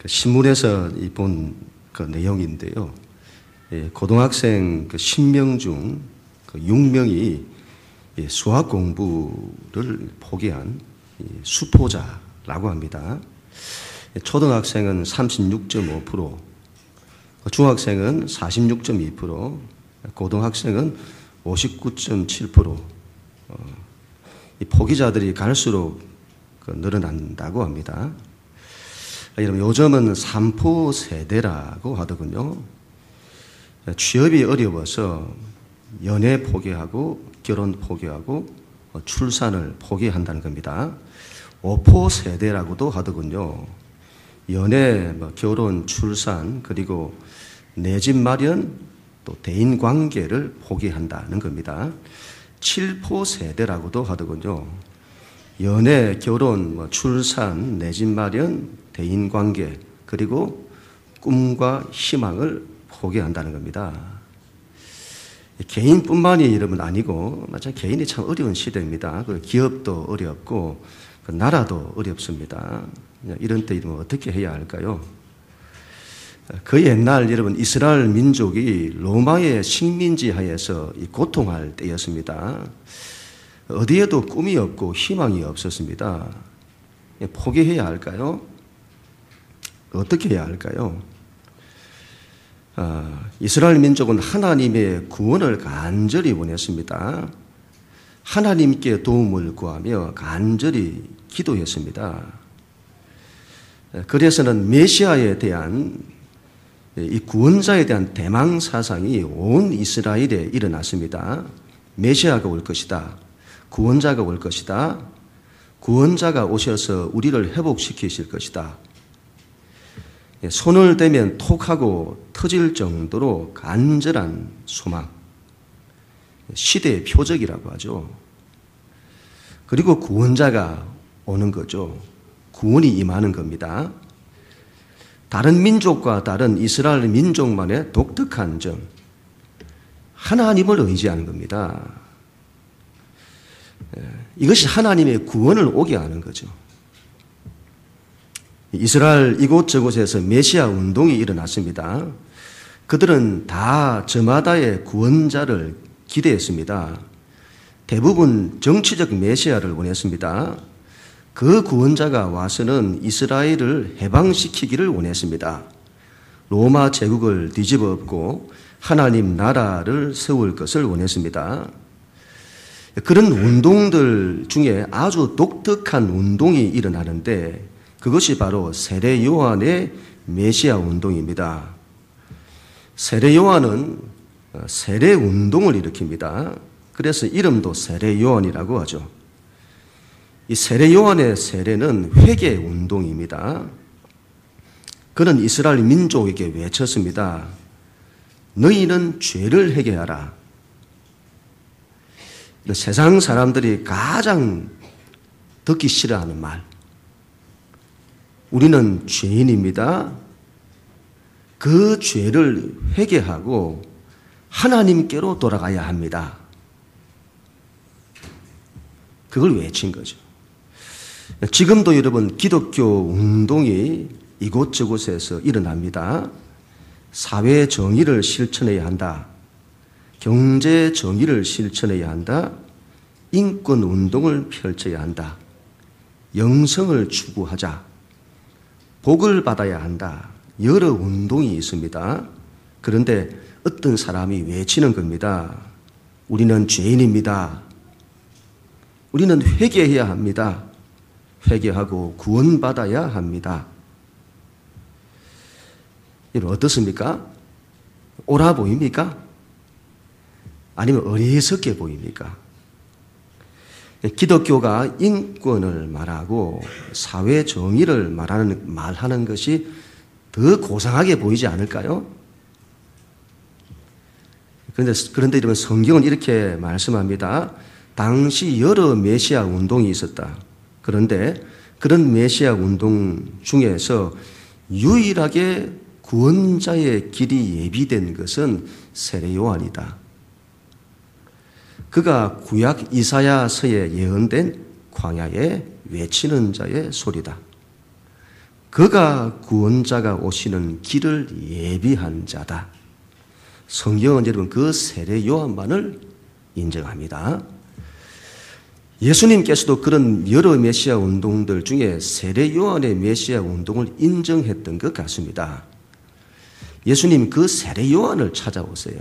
신문에서 본 그 내용인데요. 고등학생 10명 중 6명이 수학 공부를 포기한 수포자라고 합니다. 초등학생은 36.5%, 중학생은 46.2%, 고등학생은 59.7%. 이 포기자들이 갈수록 늘어난다고 합니다. 여러분, 요즘은 3포 세대라고 하더군요. 취업이 어려워서 연애 포기하고 결혼 포기하고 출산을 포기한다는 겁니다. 5포 세대라고도 하더군요. 연애, 결혼, 출산, 그리고 내 집 마련, 또 대인 관계를 포기한다는 겁니다. 7포 세대라고도 하더군요. 연애, 결혼, 출산, 내 집 마련, 대인 관계, 그리고 꿈과 희망을 포기한다는 겁니다. 개인뿐만이 여러분 아니고, 개인이 참 어려운 시대입니다. 기업도 어렵고, 나라도 어렵습니다. 이런 때 이러면 어떻게 해야 할까요? 그 옛날 여러분 이스라엘 민족이 로마의 식민지 하에서 고통할 때였습니다. 어디에도 꿈이 없고 희망이 없었습니다. 포기해야 할까요? 어떻게 해야 할까요? 이스라엘 민족은 하나님의 구원을 간절히 원했습니다. 하나님께 도움을 구하며 간절히 기도했습니다. 그래서는 메시아에 대한 이 구원자에 대한 대망 사상이 온 이스라엘에 일어났습니다. 메시아가 올 것이다. 구원자가 올 것이다. 구원자가 오셔서 우리를 회복시키실 것이다. 손을 대면 톡하고 터질 정도로 간절한 소망. 시대의 표적이라고 하죠. 그리고 구원자가 오는 거죠. 구원이 임하는 겁니다. 다른 민족과 다른 이스라엘 민족만의 독특한 점, 하나님을 의지하는 겁니다. 이것이 하나님의 구원을 오게 하는 거죠. 이스라엘 이곳저곳에서 메시아 운동이 일어났습니다. 그들은 다 저마다의 구원자를 기대했습니다. 대부분 정치적 메시아를 원했습니다. 그 구원자가 와서는 이스라엘을 해방시키기를 원했습니다. 로마 제국을 뒤집어 엎고 하나님 나라를 세울 것을 원했습니다. 그런 운동들 중에 아주 독특한 운동이 일어나는데 그것이 바로 세례 요한의 메시아 운동입니다. 세례 요한은 세례 운동을 일으킵니다. 그래서 이름도 세례 요한이라고 하죠. 이 세례 요한의 세례는 회개 운동입니다. 그는 이스라엘 민족에게 외쳤습니다. 너희는 죄를 회개하라. 세상 사람들이 가장 듣기 싫어하는 말. 우리는 죄인입니다. 그 죄를 회개하고 하나님께로 돌아가야 합니다. 그걸 외친 거죠. 지금도 여러분 기독교 운동이 이곳저곳에서 일어납니다. 사회 정의를 실천해야 한다. 경제 정의를 실천해야 한다. 인권 운동을 펼쳐야 한다. 영성을 추구하자. 복을 받아야 한다. 여러 운동이 있습니다. 그런데 어떤 사람이 외치는 겁니다. 우리는 죄인입니다. 우리는 회개해야 합니다. 회개하고 구원받아야 합니다. 여러분 어떻습니까? 옳아 보입니까? 아니면 어리석게 보입니까? 기독교가 인권을 말하고 사회 정의를 말하는 것이 더 고상하게 보이지 않을까요? 그런데 여러분 성경은 이렇게 말씀합니다. 당시 여러 메시아 운동이 있었다. 그런데 그런 메시아 운동 중에서 유일하게 구원자의 길이 예비된 것은 세례 요한이다. 그가 구약 이사야서에 예언된 광야에 외치는 자의 소리다. 그가 구원자가 오시는 길을 예비한 자다. 성경은 여러분 그 세례 요한만을 인정합니다. 예수님께서도 그런 여러 메시아 운동들 중에 세례 요한의 메시아 운동을 인정했던 것 같습니다. 예수님 그 세례 요한을 찾아오세요.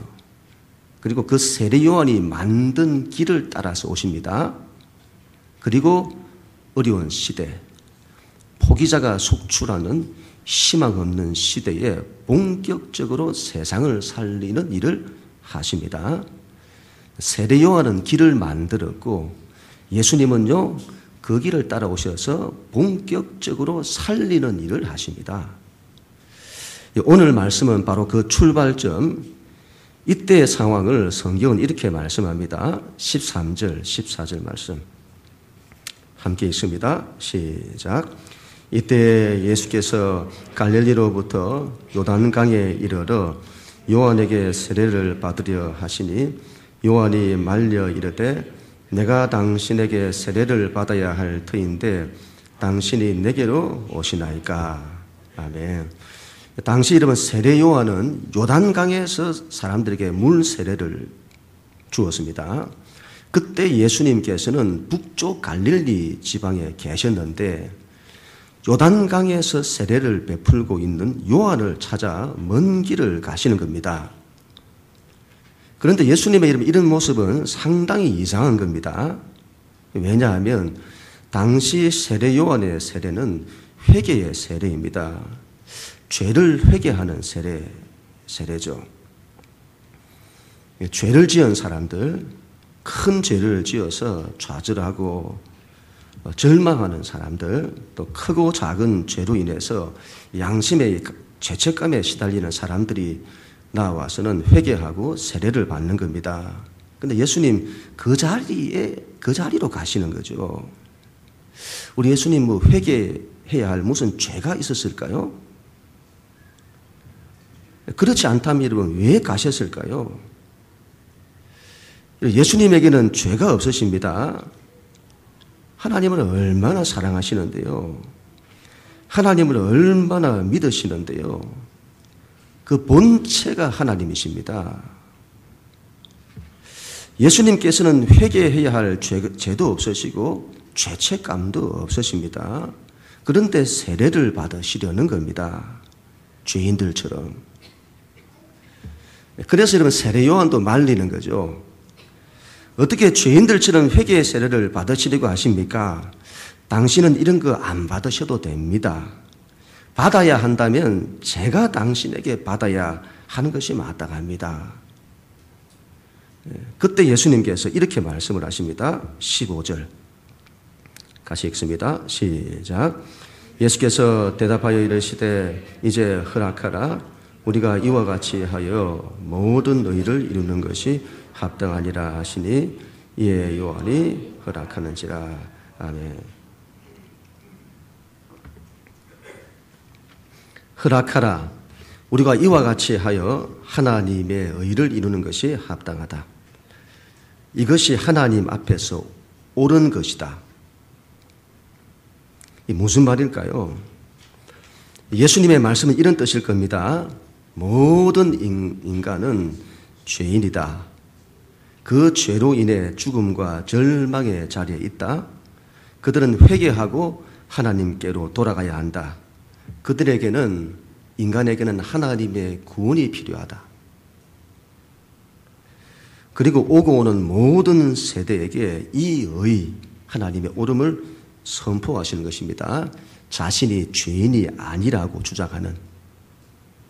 그리고 그 세례 요한이 만든 길을 따라서 오십니다. 그리고 어려운 시대, 포기자가 속출하는 희망 없는 시대에 본격적으로 세상을 살리는 일을 하십니다. 세례 요한은 길을 만들었고 예수님은요 그 길을 따라오셔서 본격적으로 살리는 일을 하십니다. 오늘 말씀은 바로 그 출발점, 이때의 상황을 성경은 이렇게 말씀합니다. 13절, 14절 말씀 함께 읽습니다. 시작. 이때 예수께서 갈릴리로부터 요단강에 이르러 요한에게 세례를 받으려 하시니 요한이 말려 이르되 내가 당신에게 세례를 받아야 할 터인데 당신이 내게로 오시나이까. 아멘. 당시 이름은 세례 요한은 요단강에서 사람들에게 물 세례를 주었습니다. 그때 예수님께서는 북쪽 갈릴리 지방에 계셨는데 요단강에서 세례를 베풀고 있는 요한을 찾아 먼 길을 가시는 겁니다. 그런데 예수님의 이런 모습은 상당히 이상한 겁니다. 왜냐하면 당시 세례 요한의 세례는 회개의 세례입니다. 죄를 회개하는 세례죠. 죄를 지은 사람들, 큰 죄를 지어서 좌절하고 절망하는 사람들, 또 크고 작은 죄로 인해서 양심의 죄책감에 시달리는 사람들이 나와서는 회개하고 세례를 받는 겁니다. 그런데 예수님 그 자리로 가시는 거죠. 우리 예수님 뭐 회개해야 할 무슨 죄가 있었을까요? 그렇지 않다면 여러분 왜 가셨을까요? 예수님에게는 죄가 없으십니다. 하나님을 얼마나 사랑하시는데요. 하나님을 얼마나 믿으시는데요. 그 본체가 하나님이십니다. 예수님께서는 회개해야 할 죄도 없으시고 죄책감도 없으십니다. 그런데 세례를 받으시려는 겁니다. 죄인들처럼. 그래서 여러분 세례 요한도 말리는 거죠. 어떻게 죄인들처럼 회개의 세례를 받으시려고 하십니까? 당신은 이런 거 안 받으셔도 됩니다. 받아야 한다면 제가 당신에게 받아야 하는 것이 마땅합니다. 그때 예수님께서 이렇게 말씀을 하십니다. 15절 같이 읽습니다. 시작. 예수께서 대답하여 이르시되 이제 허락하라. 우리가 이와 같이 하여 모든 의를 이루는 것이 합당하니라 하시니 이에 요한이 허락하는지라. 아멘. 허락하라. 우리가 이와 같이 하여 하나님의 의를 이루는 것이 합당하다. 이것이 하나님 앞에서 옳은 것이다. 이 무슨 말일까요? 예수님의 말씀은 이런 뜻일 겁니다. 모든 인간은 죄인이다. 그 죄로 인해 죽음과 절망의 자리에 있다. 그들은 회개하고 하나님께로 돌아가야 한다. 그들에게는, 인간에게는 하나님의 구원이 필요하다. 그리고 오고 오는 모든 세대에게 이 하나님의 옳음을 선포하시는 것입니다. 자신이 죄인이 아니라고 주장하는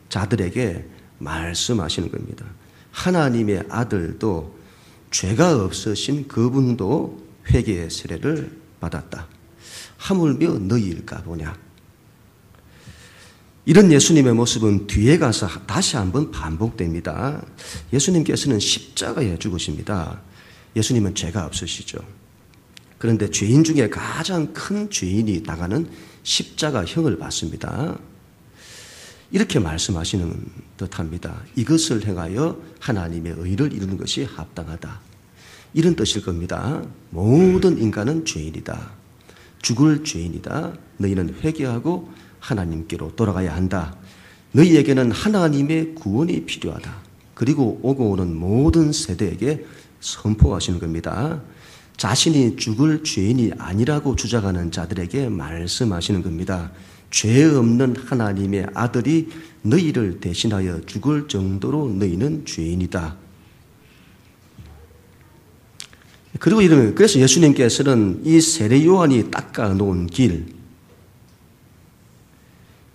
자들에게 말씀하시는 겁니다. 하나님의 아들도 죄가 없으신 그분도 회개의 세례를 받았다. 하물며 너희일까 보냐. 이런 예수님의 모습은 뒤에 가서 다시 한번 반복됩니다. 예수님께서는 십자가에 죽으십니다. 예수님은 죄가 없으시죠. 그런데 죄인 중에 가장 큰 죄인이 나가는 십자가형을 받습니다. 이렇게 말씀하시는 듯합니다. 이것을 행하여 하나님의 의를 이루는 것이 합당하다. 이런 뜻일 겁니다. 모든 인간은 죄인이다. 죽을 죄인이다. 너희는 회개하고 하나님께로 돌아가야 한다. 너희에게는 하나님의 구원이 필요하다. 그리고 오고 오는 모든 세대에게 선포하시는 겁니다. 자신이 죽을 죄인이 아니라고 주장하는 자들에게 말씀하시는 겁니다. 죄 없는 하나님의 아들이 너희를 대신하여 죽을 정도로 너희는 죄인이다. 그리고 이러면, 그래서 예수님께서는 이 세례 요한이 닦아 놓은 길,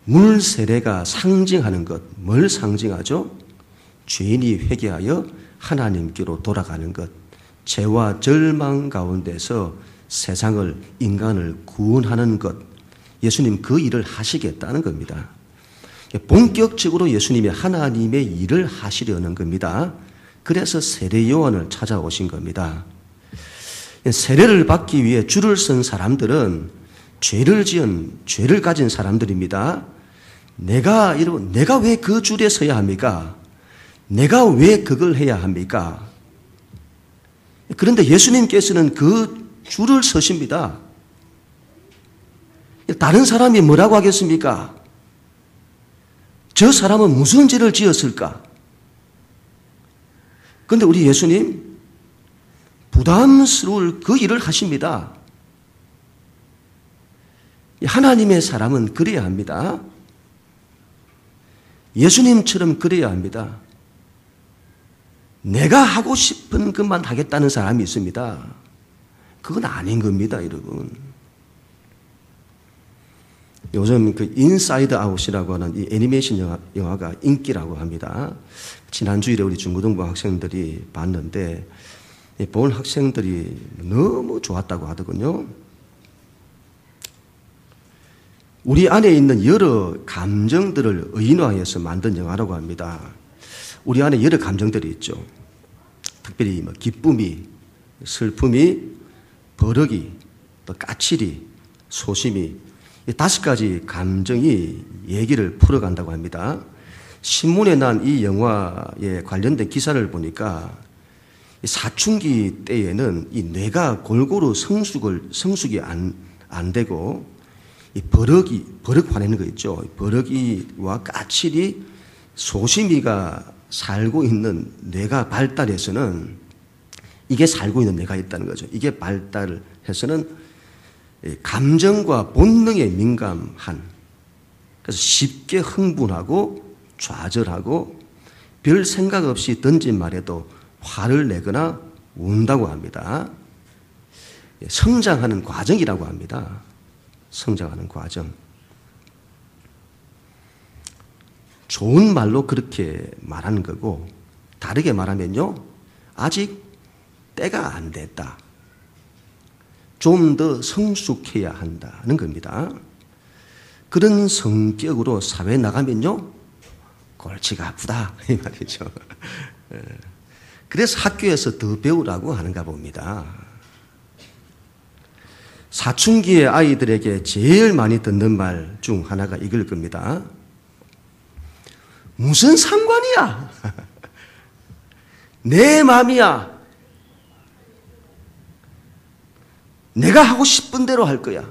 물 세례가 상징하는 것, 뭘 상징하죠? 죄인이 회개하여 하나님께로 돌아가는 것, 죄와 절망 가운데서 세상을, 인간을 구원하는 것, 예수님 그 일을 하시겠다는 겁니다. 본격적으로 예수님이 하나님의 일을 하시려는 겁니다. 그래서 세례 요한을 찾아오신 겁니다. 세례를 받기 위해 줄을 선 사람들은 죄를 가진 사람들입니다. 내가 왜 그 줄에 서야 합니까? 내가 왜 그걸 해야 합니까? 그런데 예수님께서는 그 줄을 서십니다. 다른 사람이 뭐라고 하겠습니까? 저 사람은 무슨 죄를 지었을까? 그런데 우리 예수님 부담스러울 그 일을 하십니다. 하나님의 사람은 그래야 합니다. 예수님처럼 그래야 합니다. 내가 하고 싶은 것만 하겠다는 사람이 있습니다. 그건 아닌 겁니다, 여러분. 요즘 그 인사이드 아웃이라고 하는 이 애니메이션 영화가 인기라고 합니다. 지난주일에 우리 중고등부 학생들이 봤는데 본 학생들이 너무 좋았다고 하더군요. 우리 안에 있는 여러 감정들을 의인화해서 만든 영화라고 합니다. 우리 안에 여러 감정들이 있죠. 특별히 기쁨이, 슬픔이, 버럭이, 또 까칠이, 소심이, 이 5가지 감정이 얘기를 풀어간다고 합니다. 신문에 난 이 영화에 관련된 기사를 보니까 사춘기 때에는 이 뇌가 골고루 성숙이 안 되고 이 버럭 화내는 거 있죠. 버럭이와 까칠이, 소심이가 살고 있는 뇌가 발달해서는 이게 살고 있는 뇌가 있다는 거죠. 이게 발달을 해서는 감정과 본능에 민감한, 그래서 쉽게 흥분하고 좌절하고 별 생각 없이 던진 말에도 화를 내거나 운다고 합니다. 성장하는 과정이라고 합니다. 성장하는 과정. 좋은 말로 그렇게 말하는 거고, 다르게 말하면요, 아직 때가 안 됐다. 좀 더 성숙해야 한다는 겁니다. 그런 성격으로 사회에 나가면요, 골치가 아프다 이 말이죠. 그래서 학교에서 더 배우라고 하는가 봅니다. 사춘기의 아이들에게 제일 많이 듣는 말 중 하나가 이걸 겁니다. 무슨 상관이야? 내 마음이야. 내가 하고 싶은 대로 할 거야.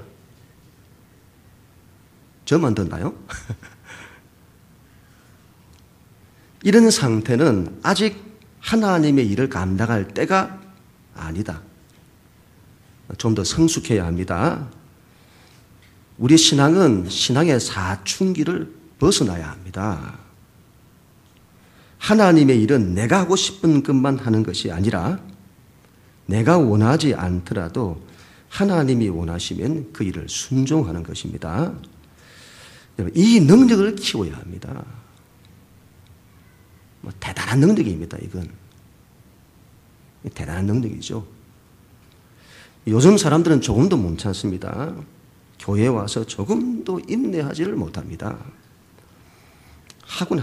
저만 듣나요? 이런 상태는 아직 하나님의 일을 감당할 때가 아니다. 좀 더 성숙해야 합니다. 우리 신앙은 신앙의 사춘기를 벗어나야 합니다. 하나님의 일은 내가 하고 싶은 것만 하는 것이 아니라 내가 원하지 않더라도 하나님이 원하시면 그 일을 순종하는 것입니다. 이 능력을 키워야 합니다. 대단한 능력입니다, 이건. 대단한 능력이죠. 요즘 사람들은 조금도 못 참습니다. 교회에 와서 조금도 인내하지를 못합니다. 학원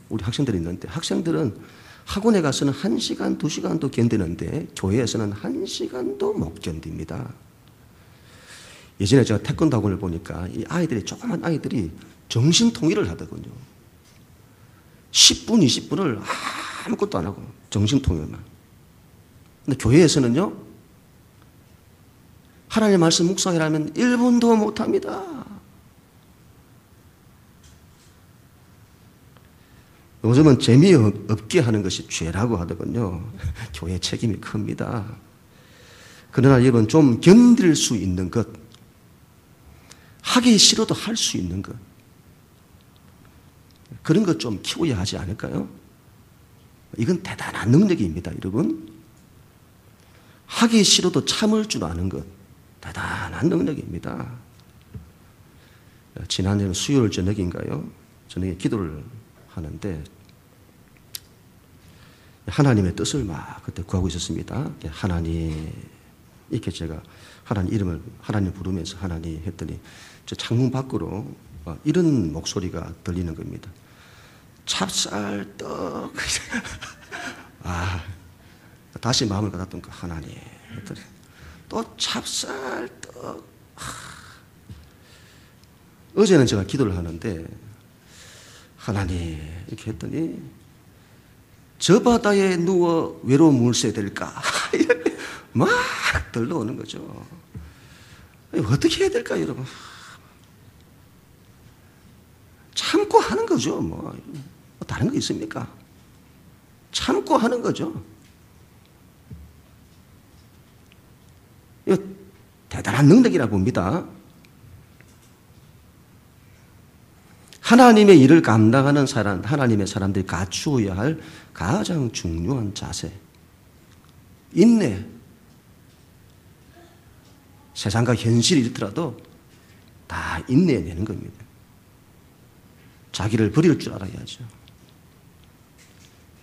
우리 학생들이 있는데, 학생들은 학원에 가서는 1시간, 2시간도 견디는데 교회에서는 1시간도 못 견딥니다. 예전에 제가 태권도 학원을 보니까 이 아이들이, 조그만 아이들이 정신통일을 하더군요. 10분, 20분을 아무것도 안 하고 정신통일만. 근데 교회에서는요, 하나님의 말씀 묵상이라면 1분도 못합니다. 요즘은 재미없게 하는 것이 죄라고 하더군요. 교회 책임이 큽니다. 그러나 여러분, 좀 견딜 수 있는 것, 하기 싫어도 할 수 있는 것, 그런 것 좀 키워야 하지 않을까요? 이건 대단한 능력입니다, 여러분. 하기 싫어도 참을 줄 아는 것, 대단한 능력입니다. 지난해는 수요일 저녁인가요? 저녁에 기도를 하는데 하나님의 뜻을 막 그때 구하고 있었습니다. 하나님, 이렇게 제가 하나님 이름을 하나님 부르면서 하나님 했더니 저 창문 밖으로 이런 목소리가 들리는 겁니다. 찹쌀떡. 다시 마음을 받았던 거 하나님 했더니 또 찹쌀떡. 어제는 제가 기도를 하는데 하나님 이렇게 했더니 저 바다에 누워 외로운 물새 될까? 막 들러오는 거죠. 어떻게 해야 될까 여러분? 참고 하는 거죠. 뭐 다른 거 있습니까? 참고 하는 거죠. 이거 대단한 능력이라 봅니다. 하나님의 일을 감당하는 사람, 하나님의 사람들이 갖추어야 할 가장 중요한 자세, 인내. 세상과 현실이 있더라도 다 인내해내는 겁니다. 자기를 버릴 줄 알아야죠.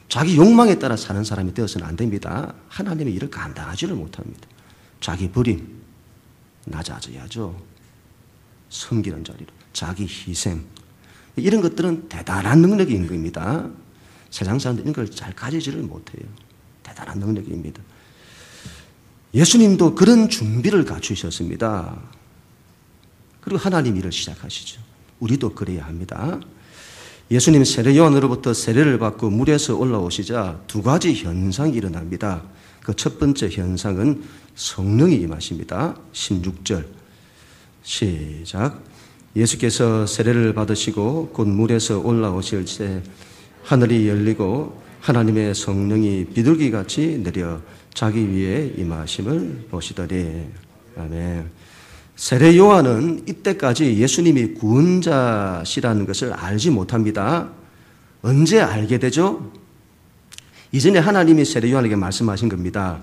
자기 욕망에 따라 사는 사람이 되어서는 안 됩니다. 하나님의 일을 감당하지를 못합니다. 자기 버림, 낮아져야죠. 섬기는 자리로, 자기 희생, 이런 것들은 대단한 능력인 겁니다. 세상 사람들은 이런 걸 잘 가지지를 못해요. 대단한 능력입니다. 예수님도 그런 준비를 갖추셨습니다. 그리고 하나님 일을 시작하시죠. 우리도 그래야 합니다. 예수님 세례 요한으로부터 세례를 받고 물에서 올라오시자 두 가지 현상이 일어납니다. 그 첫 번째 현상은 성령이 임하십니다. 16절 시작. 예수께서 세례를 받으시고 곧 물에서 올라오실 때 하늘이 열리고 하나님의 성령이 비둘기같이 내려 자기 위에 임하심을 보시더니. 아멘. 세례 요한은 이때까지 예수님이 구원자시라는 것을 알지 못합니다. 언제 알게 되죠? 이전에 하나님이 세례 요한에게 말씀하신 겁니다.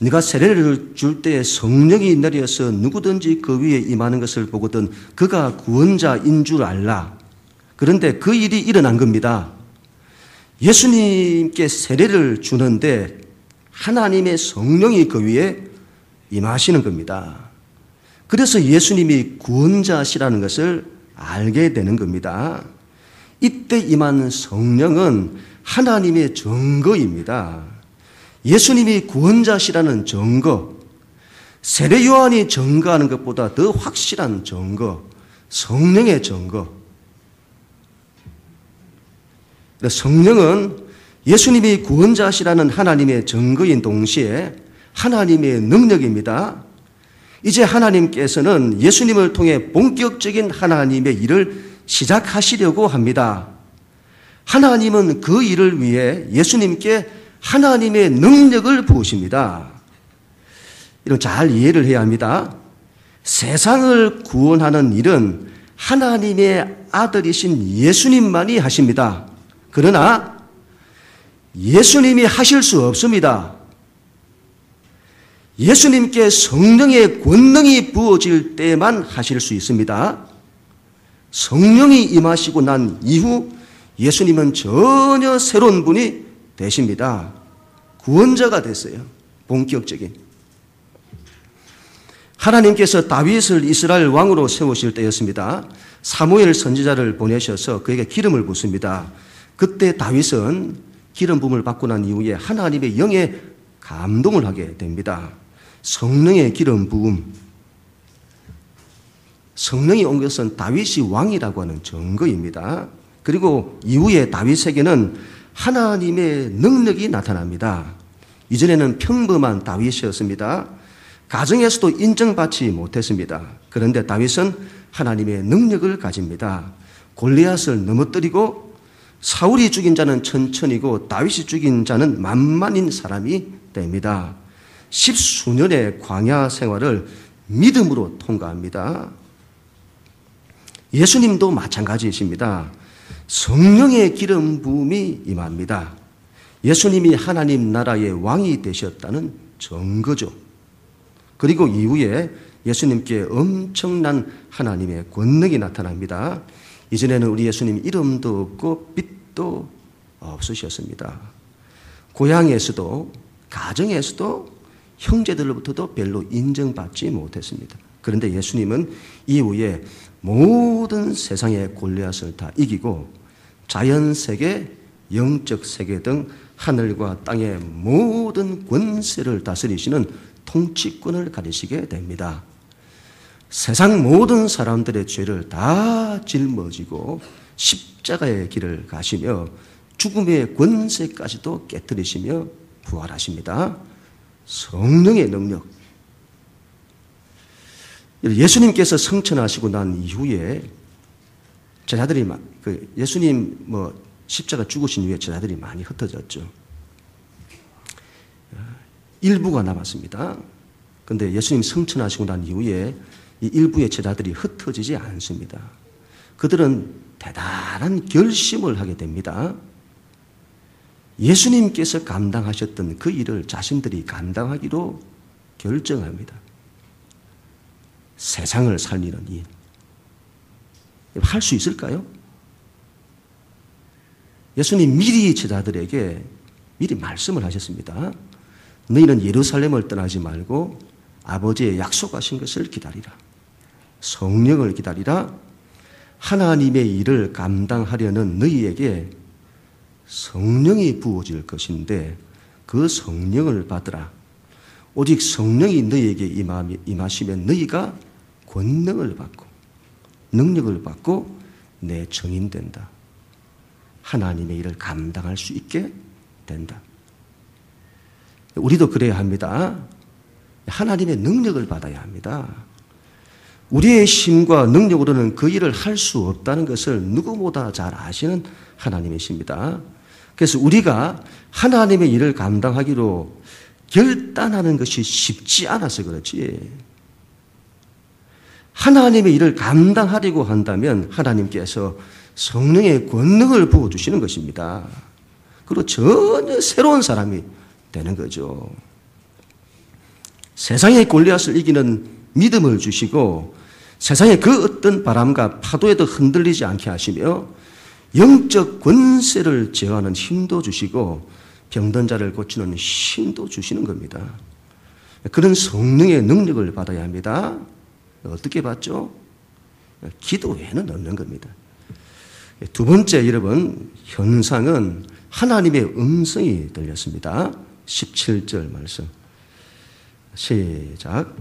네가 세례를 줄 때 성령이 내려서 누구든지 그 위에 임하는 것을 보거든 그가 구원자인 줄 알라. 그런데 그 일이 일어난 겁니다. 예수님께 세례를 주는데 하나님의 성령이 그 위에 임하시는 겁니다. 그래서 예수님이 구원자시라는 것을 알게 되는 겁니다. 이때 임한 성령은 하나님의 증거입니다. 예수님이 구원자시라는 증거, 세례 요한이 증거하는 것보다 더 확실한 증거, 성령의 증거. 성령은 예수님이 구원자시라는 하나님의 증거인 동시에 하나님의 능력입니다. 이제 하나님께서는 예수님을 통해 본격적인 하나님의 일을 시작하시려고 합니다. 하나님은 그 일을 위해 예수님께 하나님의 능력을 부으십니다. 이런 잘 이해를 해야 합니다. 세상을 구원하는 일은 하나님의 아들이신 예수님만이 하십니다. 그러나 예수님이 하실 수 없습니다. 예수님께 성령의 권능이 부어질 때만 하실 수 있습니다. 성령이 임하시고 난 이후 예수님은 전혀 새로운 분이 되십니다. 구원자가 됐어요. 본격적인. 하나님께서 다윗을 이스라엘 왕으로 세우실 때였습니다. 사무엘 선지자를 보내셔서 그에게 기름을 붓습니다. 그때 다윗은 기름 부음을 받고 난 이후에 하나님의 영에 감동을 하게 됩니다. 성령의 기름 부음. 성령이 온 것은 다윗이 왕이라고 하는 증거입니다. 그리고 이후에 다윗에게는 하나님의 능력이 나타납니다. 이전에는 평범한 다윗이었습니다. 가정에서도 인정받지 못했습니다. 그런데 다윗은 하나님의 능력을 가집니다. 골리앗을 넘어뜨리고 사울이 죽인 자는 천천이고 다윗이 죽인 자는 만만인 사람이 됩니다. 10수년의 광야 생활을 믿음으로 통과합니다. 예수님도 마찬가지이십니다. 성령의 기름 부음이 임합니다. 예수님이 하나님 나라의 왕이 되셨다는 증거죠. 그리고 이후에 예수님께 엄청난 하나님의 권능이 나타납니다. 이전에는 우리 예수님 이름도 없고 빛도 없으셨습니다. 고향에서도 가정에서도 형제들로부터도 별로 인정받지 못했습니다. 그런데 예수님은 이후에 모든 세상의 골리앗을 다 이기고 자연세계, 영적세계 등 하늘과 땅의 모든 권세를 다스리시는 통치권을 가지시게 됩니다. 세상 모든 사람들의 죄를 다 짊어지고 십자가의 길을 가시며 죽음의 권세까지도 깨뜨리시며 부활하십니다. 성령의 능력. 예수님께서 성천하시고 난 이후에 제자들이 예수님 십자가 죽으신 이후에 제자들이 많이 흩어졌죠. 일부가 남았습니다. 그런데 예수님 성천하시고 난 이후에 이 일부의 제자들이 흩어지지 않습니다. 그들은 대단한 결심을 하게 됩니다. 예수님께서 감당하셨던 그 일을 자신들이 감당하기로 결정합니다. 세상을 살리는 일. 할 수 있을까요? 예수님 미리 제자들에게 미리 말씀을 하셨습니다. 너희는 예루살렘을 떠나지 말고 아버지의 약속하신 것을 기다리라. 성령을 기다리라. 하나님의 일을 감당하려는 너희에게 성령이 부어질 것인데 그 성령을 받으라. 오직 성령이 너희에게 임하시면 너희가 권능을 받고 능력을 받고 내 증인된다. 하나님의 일을 감당할 수 있게 된다. 우리도 그래야 합니다. 하나님의 능력을 받아야 합니다. 우리의 힘과 능력으로는 그 일을 할 수 없다는 것을 누구보다 잘 아시는 하나님이십니다. 그래서 우리가 하나님의 일을 감당하기로 결단하는 것이 쉽지 않아서 그렇지. 하나님의 일을 감당하려고 한다면 하나님께서 성령의 권능을 부어주시는 것입니다. 그리고 전혀 새로운 사람이 되는 거죠. 세상의 골리앗을 이기는 믿음을 주시고 세상의 그 어떤 바람과 파도에도 흔들리지 않게 하시며 영적 권세를 제어하는 힘도 주시고 병든 자를 고치는 힘도 주시는 겁니다. 그런 성령의 능력을 받아야 합니다. 어떻게 받죠? 기도 외에는 없는 겁니다. 두 번째 여러분 현상은 하나님의 음성이 들렸습니다. 17절 말씀 시작.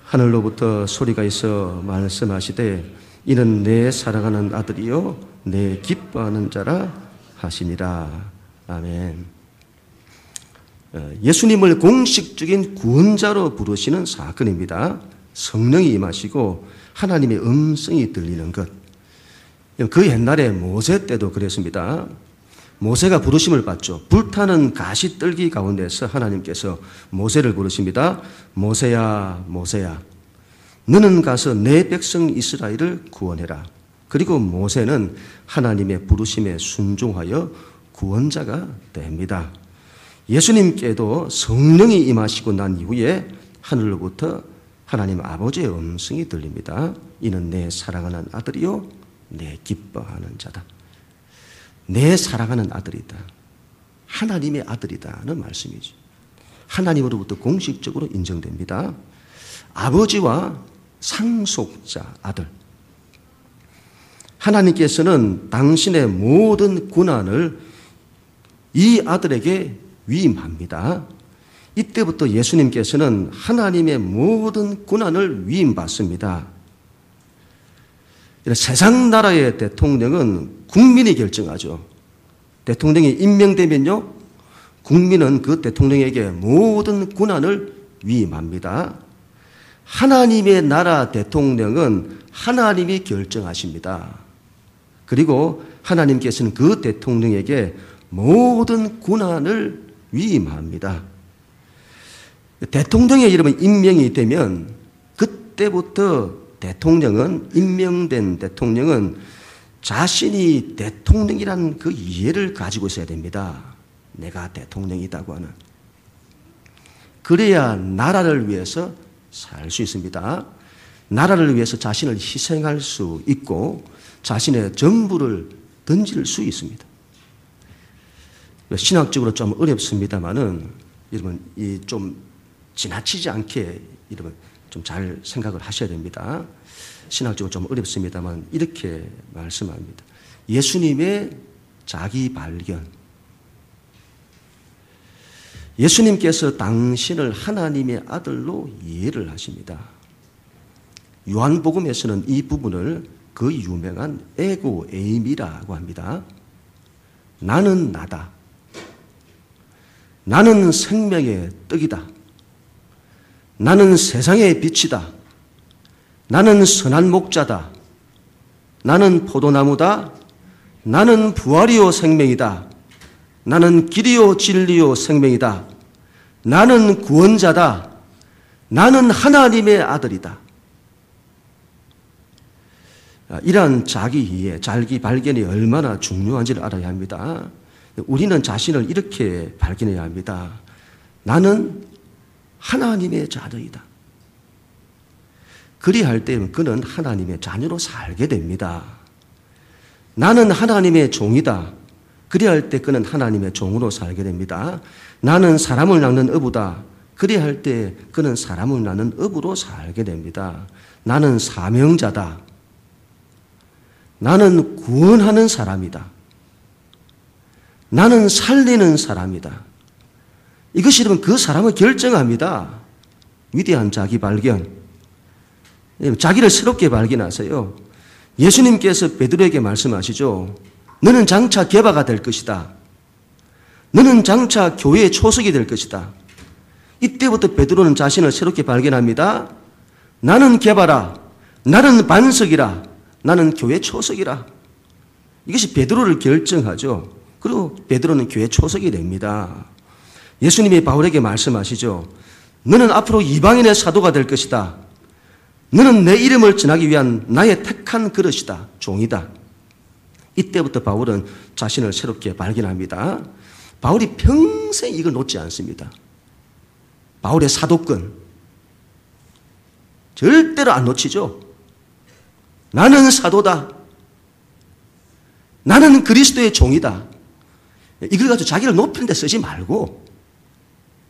하늘로부터 소리가 있어 말씀하시되 이는 내 사랑하는 아들이요 내 기뻐하는 자라 하시니라. 아멘. 예수님을 공식적인 구원자로 부르시는 사건입니다. 성령이 임하시고 하나님의 음성이 들리는 것. 그 옛날에 모세 때도 그랬습니다. 모세가 부르심을 받죠. 불타는 가시떨기 가운데서 하나님께서 모세를 부르십니다. 모세야, 모세야, 너는 가서 내 백성 이스라엘을 구원해라. 그리고 모세는 하나님의 부르심에 순종하여 구원자가 됩니다. 예수님께도 성령이 임하시고 난 이후에 하늘로부터 하나님 아버지의 음성이 들립니다. 이는 내 사랑하는 아들이요 내 기뻐하는 자다. 내 사랑하는 아들이다. 하나님의 아들이다는 말씀이죠. 하나님으로부터 공식적으로 인정됩니다. 아버지와 상속자 아들. 하나님께서는 당신의 모든 권한을 이 아들에게 위임합니다. 이때부터 예수님께서는 하나님의 모든 권한을 위임받습니다. 세상 나라의 대통령은 국민이 결정하죠. 대통령이 임명되면요, 국민은 그 대통령에게 모든 권한을 위임합니다. 하나님의 나라 대통령은 하나님이 결정하십니다. 그리고 하나님께서는 그 대통령에게 모든 권한을 위임합니다. 대통령의 이름은 임명이 되면 그때부터 임명된 대통령은 자신이 대통령이라는 그 이해를 가지고 있어야 됩니다. 내가 대통령이다고 하는. 그래야 나라를 위해서 살 수 있습니다. 나라를 위해서 자신을 희생할 수 있고 자신의 전부를 던질 수 있습니다. 신학적으로 좀 어렵습니다만은 여러분 이 좀 지나치지 않게 여러분 좀 잘 생각을 하셔야 됩니다. 신학적으로 좀 어렵습니다만 이렇게 말씀합니다. 예수님의 자기 발견. 예수님께서 당신을 하나님의 아들로 이해를 하십니다. 요한복음에서는 이 부분을 그 유명한 에고 에임이라고 합니다. 나는 나다. 나는 생명의 떡이다. 나는 세상의 빛이다. 나는 선한 목자다. 나는 포도나무다. 나는 부활이요 생명이다. 나는 길이요 진리요 생명이다. 나는 구원자다. 나는 하나님의 아들이다. 이러한 자기 이해, 자기 발견이 얼마나 중요한지를 알아야 합니다. 우리는 자신을 이렇게 발견해야 합니다. 나는 하나님의 자녀이다. 그리할 때 그는 하나님의 자녀로 살게 됩니다. 나는 하나님의 종이다. 그리할 때 그는 하나님의 종으로 살게 됩니다. 나는 사람을 낳는 어부다. 그리할 때 그는 사람을 낳는 어부로 살게 됩니다. 나는 사명자다. 나는 구원하는 사람이다. 나는 살리는 사람이다. 이것이 여러분 그 사람을 결정합니다. 위대한 자기 발견. 자기를 새롭게 발견하세요. 예수님께서 베드로에게 말씀하시죠. 너는 장차 게바가 될 것이다. 너는 장차 교회의 초석이 될 것이다. 이때부터 베드로는 자신을 새롭게 발견합니다. 나는 게바라. 나는 반석이라. 나는 교회 초석이라. 이것이 베드로를 결정하죠. 그리고 베드로는 교회 초석이 됩니다. 예수님이 바울에게 말씀하시죠. 너는 앞으로 이방인의 사도가 될 것이다. 너는 내 이름을 전하기 위한 나의 택한 그릇이다. 종이다. 이때부터 바울은 자신을 새롭게 발견합니다. 바울이 평생 이걸 놓지 않습니다. 바울의 사도권 절대로 안 놓치죠. 나는 사도다. 나는 그리스도의 종이다. 이걸 가지고 자기를 높이는 데 쓰지 말고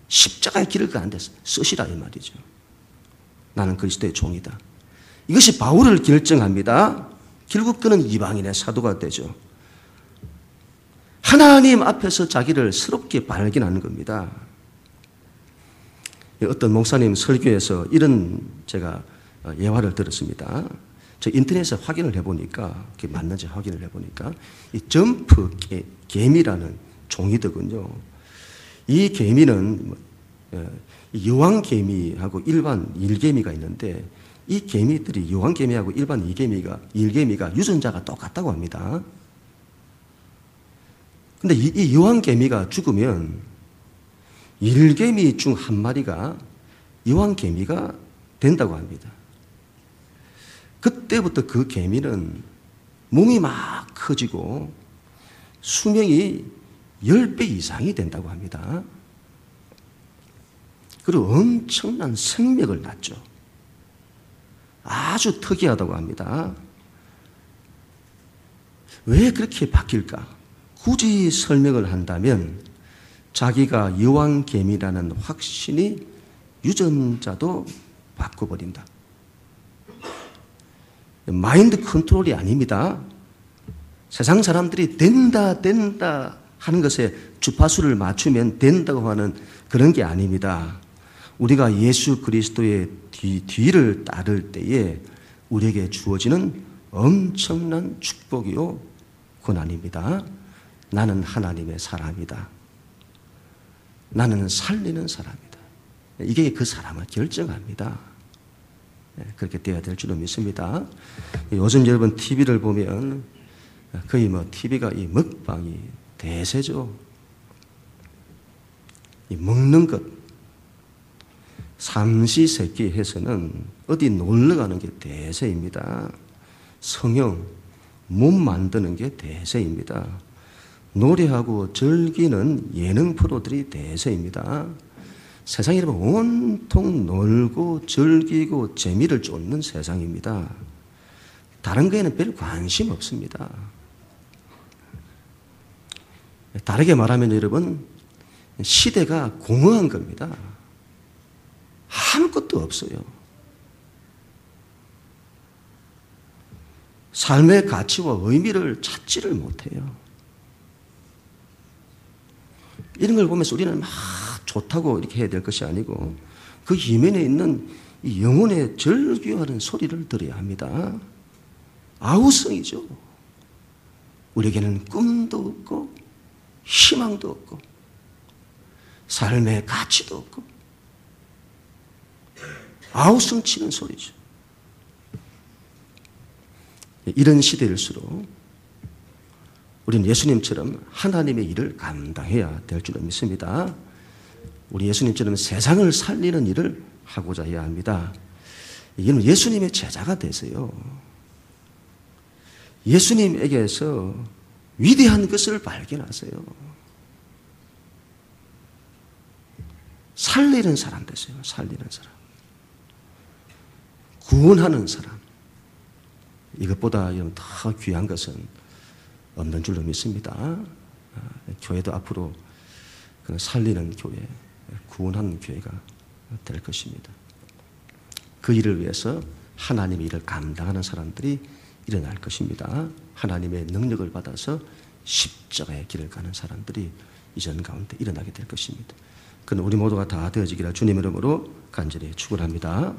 십자가의 길을 가는 데 쓰시라 이 말이죠. 나는 그리스도의 종이다. 이것이 바울을 결정합니다. 결국 그는 이방인의 사도가 되죠. 하나님 앞에서 자기를 새롭게 발견하는 겁니다. 어떤 목사님 설교에서 이런 제가 예화를 들었습니다. 저 인터넷에 확인을 해보니까 그게 맞는지 확인을 해보니까 이 점프 개미라는 종이더군요. 이 개미는 여왕개미하고 일반 일개미가 있는데 이 개미들이 여왕개미하고 일반 일개미가 유전자가 똑같다고 합니다. 근데 이 여왕개미가 죽으면 일개미 중 한 마리가 여왕개미가 된다고 합니다. 그때부터 그 개미는 몸이 막 커지고 수명이 10배 이상이 된다고 합니다. 그리고 엄청난 생명을 낳죠. 아주 특이하다고 합니다. 왜 그렇게 바뀔까? 굳이 설명을 한다면 자기가 여왕개미라는 확신이 유전자도 바꿔버린다. 마인드 컨트롤이 아닙니다. 세상 사람들이 된다 하는 것에 주파수를 맞추면 된다고 하는 그런 게 아닙니다. 우리가 예수 그리스도의 뒤를 따를 때에 우리에게 주어지는 엄청난 축복이요 고난입니다. 나는 하나님의 사람이다. 나는 살리는 사람이다. 이게 그 사람을 결정합니다. 그렇게 되어야 될 줄로 믿습니다. 요즘 여러분 TV를 보면 거의 TV가 이 먹방이 대세죠. 이 먹는 것, 삼시세끼 해서는 어디 놀러 가는 게 대세입니다. 성형, 몸 만드는 게 대세입니다. 노래하고 즐기는 예능 프로들이 대세입니다. 세상이 여러분 온통 놀고 즐기고 재미를 쫓는 세상입니다. 다른 거에는 별 관심 없습니다. 다르게 말하면 여러분, 시대가 공허한 겁니다. 아무것도 없어요. 삶의 가치와 의미를 찾지를 못해요. 이런 걸 보면서 우리는 막 좋다고 이렇게 해야 될 것이 아니고 그 이면에 있는 이 영혼의 절규하는 소리를 들어야 합니다. 아우성이죠. 우리에게는 꿈도 없고 희망도 없고 삶의 가치도 없고 아우성 치는 소리죠. 이런 시대일수록 우리는 예수님처럼 하나님의 일을 감당해야 될 줄로 믿습니다. 우리 예수님처럼 세상을 살리는 일을 하고자 해야 합니다. 이는 예수님의 제자가 되세요. 예수님에게서 위대한 것을 발견하세요. 살리는 사람 되세요. 살리는 사람. 구원하는 사람. 이것보다 더 귀한 것은 없는 줄로 믿습니다. 교회도 앞으로 살리는 교회, 구원하는 교회가 될 것입니다. 그 일을 위해서 하나님의 일을 감당하는 사람들이 일어날 것입니다. 하나님의 능력을 받아서 십자가의 길을 가는 사람들이 이전 가운데 일어나게 될 것입니다. 그는 우리 모두가 다 되어지기를 주님 이름으로 간절히 축원합니다.